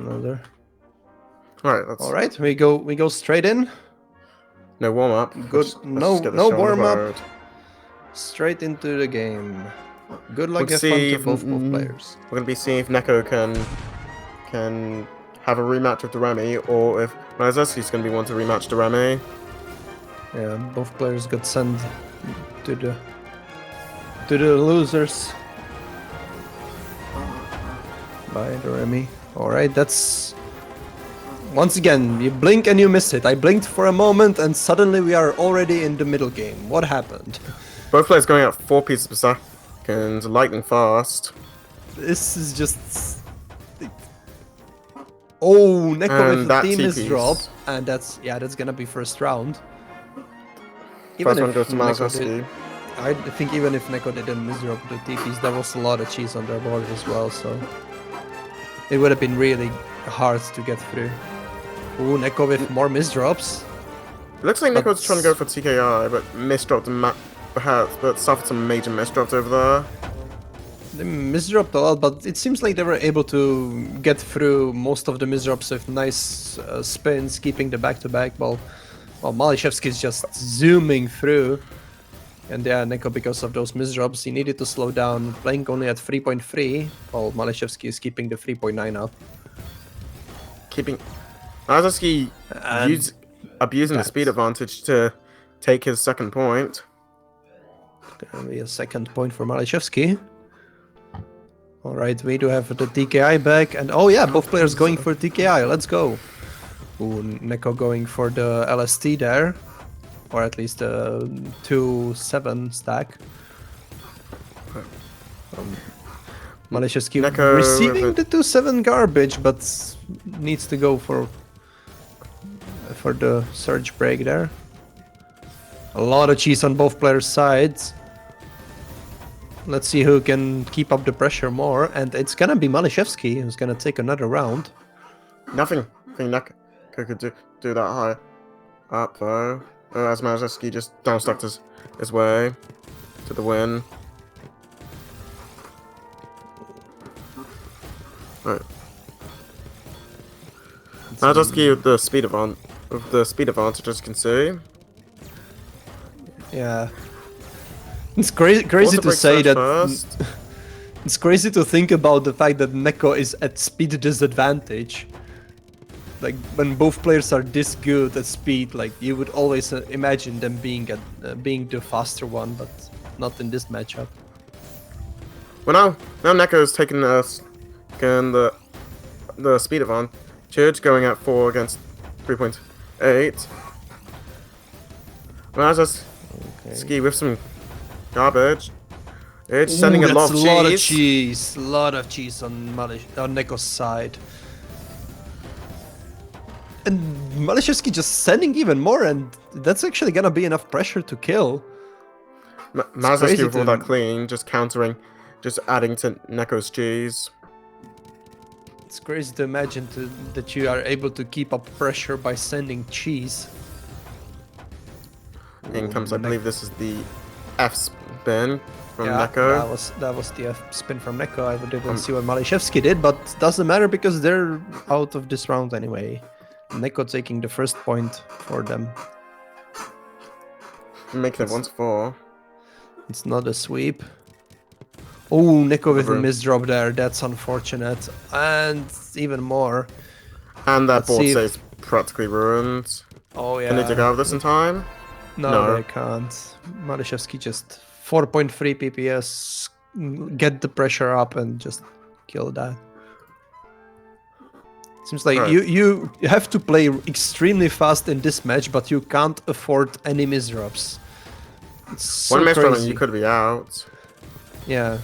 Another. Alright, that's... Alright, we go straight in. No warm-up. Good. Let's get this No show on the warm-up. road. Straight into the game. Good luck, We'll have fun see to if, both players. We're going to be seeing if Neko can have a rematch with Remy, or if Mazeski's going to be one to rematch Remy. Yeah, both players got sent to the losers by the Remy. Alright, that's... Once again, you blink and you miss it. I blinked for a moment and suddenly we are already in the middle game. What happened? Both players going at 4 pieces per second, lightning fast. This is just... Oh, Neko with the team is dropped, and that's gonna be first round. First one goes to Mazeski. I think even if Neko didn't misdrop the TPs, there was a lot of cheese on their board as well, so it would have been really hard to get through. Ooh, Neko with more misdrops. It looks like Neko's trying to go for TKI, but misdropped the map perhaps, but suffered some major misdrops over there. They misdropped a lot, but it seems like they were able to get through most of the misdrops with nice spins, keeping the back-to-back ball. Well, Malishevsky is just zooming through. And yeah, Neko, because of those misdrops, he needed to slow down, playing only at 3.3, while Malishevsky is keeping the 3.9 up. Keeping... Mazeski abusing the speed advantage to take his second point. Gonna be a second point for Malishevsky. Alright, we do have the TKI back, and oh yeah, both players going for TKI, let's go. Ooh, Neko going for the LST there, or at least a 2-7 stack. Malishevsky receiving the 2-7 garbage, but needs to go for the surge break there. A lot of cheese on both players' sides. Let's see who can keep up the pressure more, and it's gonna be Malishevsky who's gonna take another round. Nothing Neko could do that high up though. As Malishevsky just downstuck his way to the win. Right. Malishevsky with the speed advantage, as you can see. Yeah. It's crazy to say that. It's crazy to think about the fact that Neko is at speed disadvantage. Like when both players are this good at speed, like you would always imagine them being the faster one, but not in this matchup. Well, now Neko is taking the speed advantage, going at 4 against 3.8. Well, just ski with some garbage. It's sending a lot of cheese. A lot of cheese on Neko's side. And Malishevsky just sending even more, and that's actually gonna be enough pressure to kill. Mazeski with all that clean, just countering, just adding to Neko's cheese. It's crazy to imagine that you are able to keep up pressure by sending cheese. In comes, I believe this is the F spin from Neko. That was the F spin from Neko. I didn't see what Malishevsky did, but doesn't matter because they're out of this round anyway. Neko taking the first point for them. Making it 1-4. It's not a sweep. Oh, Neko with a misdrop there. That's unfortunate. And even more. And that board stays practically ruined. Oh yeah. Can they dig out of this in time? No, they can't. Malishevsky just 4.3 PPS, get the pressure up and just kill that. Seems like you have to play extremely fast in this match, but you can't afford any misdrops. It's so one misdrop crazy. And you could be out. Yeah.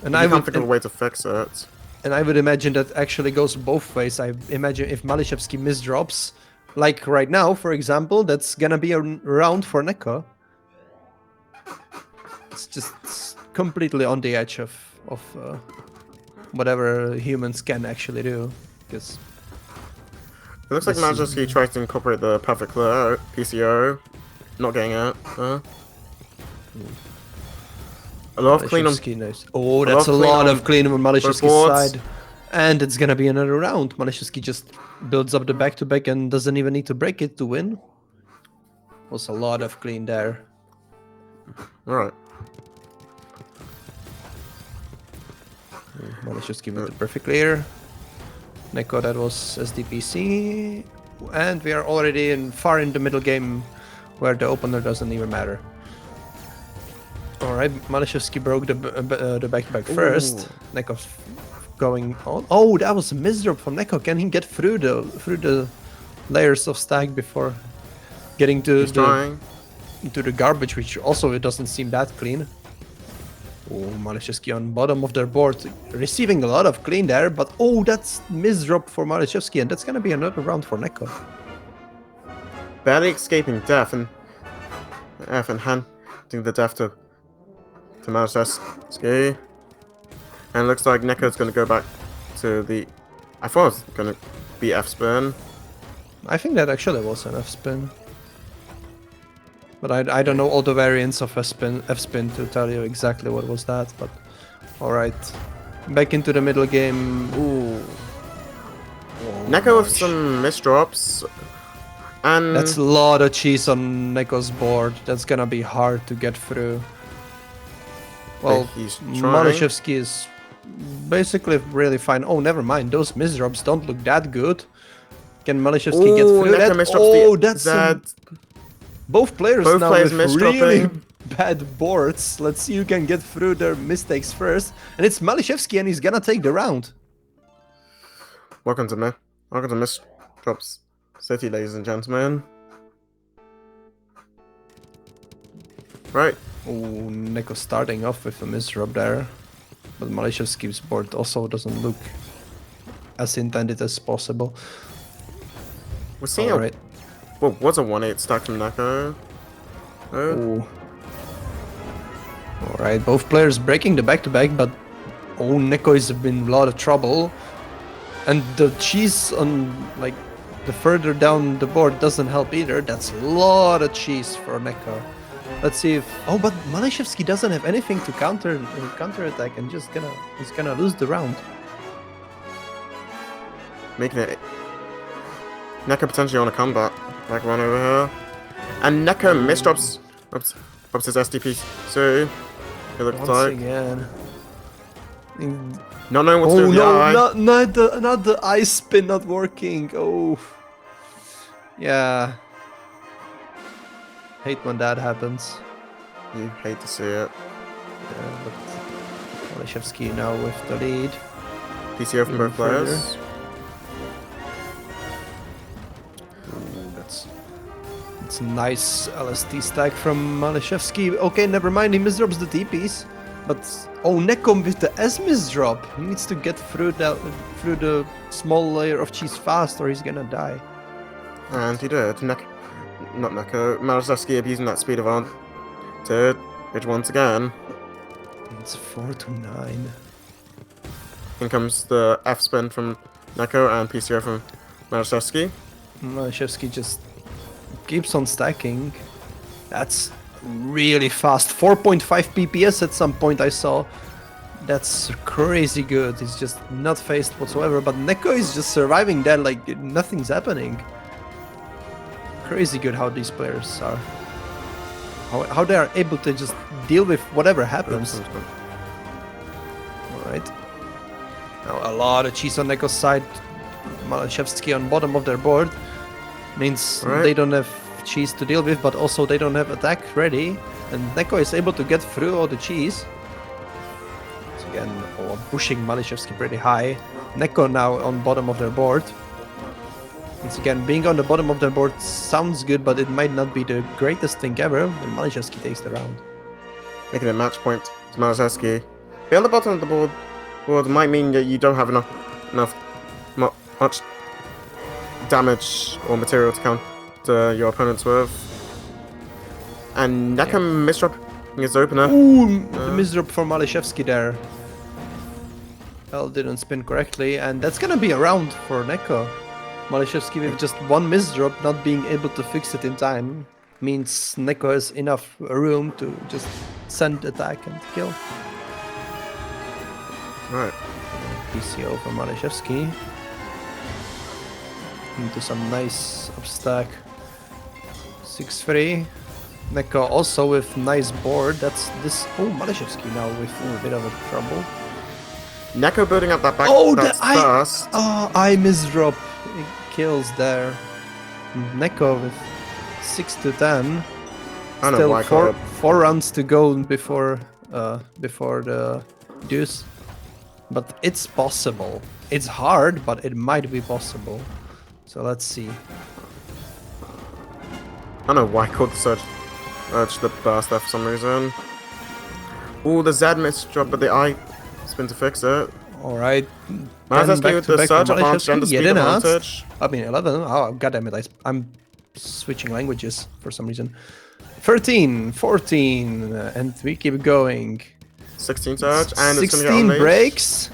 And I can't think of a way to fix it. And I would imagine that actually goes both ways. I imagine if Malishevsky misdrops, like right now, for example, that's gonna be a round for Neko. It's just completely on the edge of whatever humans can actually do. Because it looks like Malishevsky tries to incorporate the perfect clear PCO, not getting it. A lot of clean on. Nice. Oh, that's a lot of clean on Malishevsky's side. And it's gonna be another round. Malishevsky just builds up the back-to-back and doesn't even need to break it to win. Was a lot of clean there. Alright. Malishevsky with the perfect clear. Neko, that was SDPC. And we are already far in the middle game where the opener doesn't even matter. Alright, Malishevsky broke the back-to-back first. Neko going on. Oh, that was a misdrop from Neko. Can he get through the layers of stack before getting to the garbage, which also it doesn't seem that clean. Oh, Malishevsky on bottom of their board, receiving a lot of clean there, but oh, that's misdrop for Malishevsky, and that's gonna be another round for Neko. Barely escaping death and handing the death to Malishevsky. And it looks like Neko's gonna go back to the... I thought it was gonna be F-spin. I think that actually was an F-spin. But I don't know all the variants of F-spin to tell you exactly what was that, but... Alright. Back into the middle game. Ooh. Neko with some misdrops. And... That's a lot of cheese on Neko's board. That's gonna be hard to get through. Well, Malishevsky is basically really fine. Oh, never mind. Those misdrops don't look that good. Can Malishevsky get through that? Oh, that's... Both players now with really bad boards. Let's see who can get through their mistakes first. And it's Malishevsky, and he's gonna take the round. Welcome to Misdrops City, ladies and gentlemen. Right. Oh, Neko starting off with a misdrop there. But Malishevsky's board also doesn't look as intended as possible. We're seeing what was a 1-8 stack from Neko. Oh. Alright, both players breaking the back-to-back, but oh, Neko is in a lot of trouble. And the cheese on, like, the further down the board doesn't help either. That's a lot of cheese for Neko. Let's see if... Oh, but Malishevsky doesn't have anything to counter-attack and he's gonna lose the round. Making it... Neko potentially on a comeback. Like one over here. And Neko misdrops his SDP, so it looks like. Again. Not knowing what to do with the eye. Not the eye spin not working. Oh. Yeah. Hate when that happens. You hate to see it. Yeah, but Malishevsky now with the lead. PCO from both players. It's a nice LST stack from Malishevsky. Okay, never mind, he misdrops the TPs. But oh, Neko with the S misdrop. He needs to get through the small layer of cheese fast or he's gonna die. And he did. Not Neko. Malishevsky abusing that speed advantage once again. It's 4-9. In comes the F spin from Neko and PCO from Malishevsky. Malishevsky just keeps on stacking. That's really fast. 4.5 PPS at some point I saw. That's crazy good. He's just not phased whatsoever. But Neko is just surviving that like nothing's happening. Crazy good how these players are. How they are able to just deal with whatever happens. Alright. Now a lot of cheese on Neko's side. Malishevsky on bottom of their board. Means they don't have cheese to deal with, but also they don't have attack ready. And Neko is able to get through all the cheese. So again, pushing Malishevsky pretty high. Neko now on bottom of their board. Once again, being on the bottom of their board sounds good, but it might not be the greatest thing ever. And Malishevsky takes the round. Making a match point to Malishevsky. Being on the bottom of the board might mean that you don't have much damage or material to counter your opponents with. And Neko misdropping his opener. Ooh, the misdrop for Malishevsky there. Well, didn't spin correctly, and that's gonna be a round for Neko. Malishevsky with just one misdrop, not being able to fix it in time, means Neko has enough room to just send attack and kill. Right. PCO from Malishevsky. Into some nice upstack. 6-3. Neko also with nice board. That's this. Oh, Malishevsky now with a bit of a trouble. Neko building up that back. Oh, that's first. I misdrop. Kills there. Neko with 6-10. I don't know Still why I call it. four rounds to go before the deuce. But it's possible. It's hard, but it might be possible. So let's see. I don't know why I called the surge the burst there for some reason. Ooh, the Z missed drop, but the I spin to fix it. Alright. Malishevsky with the surge advantage and the speed advantage. I mean, 11. Oh, goddammit. I'm switching languages for some reason. 13, 14, and we keep going. 16 surge, and 16 it's gonna get unleashed. breaks.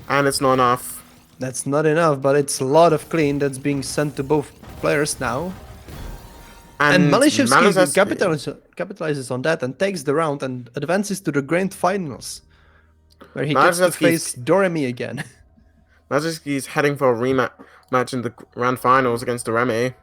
And it's not enough. That's not enough, but it's a lot of clean that's being sent to both players now. And Malishevsky capitalizes on that and takes the round and advances to the grand finals, where he gets to face Doremi again. Malishevsky's heading for a rematch in the grand finals against Doremi.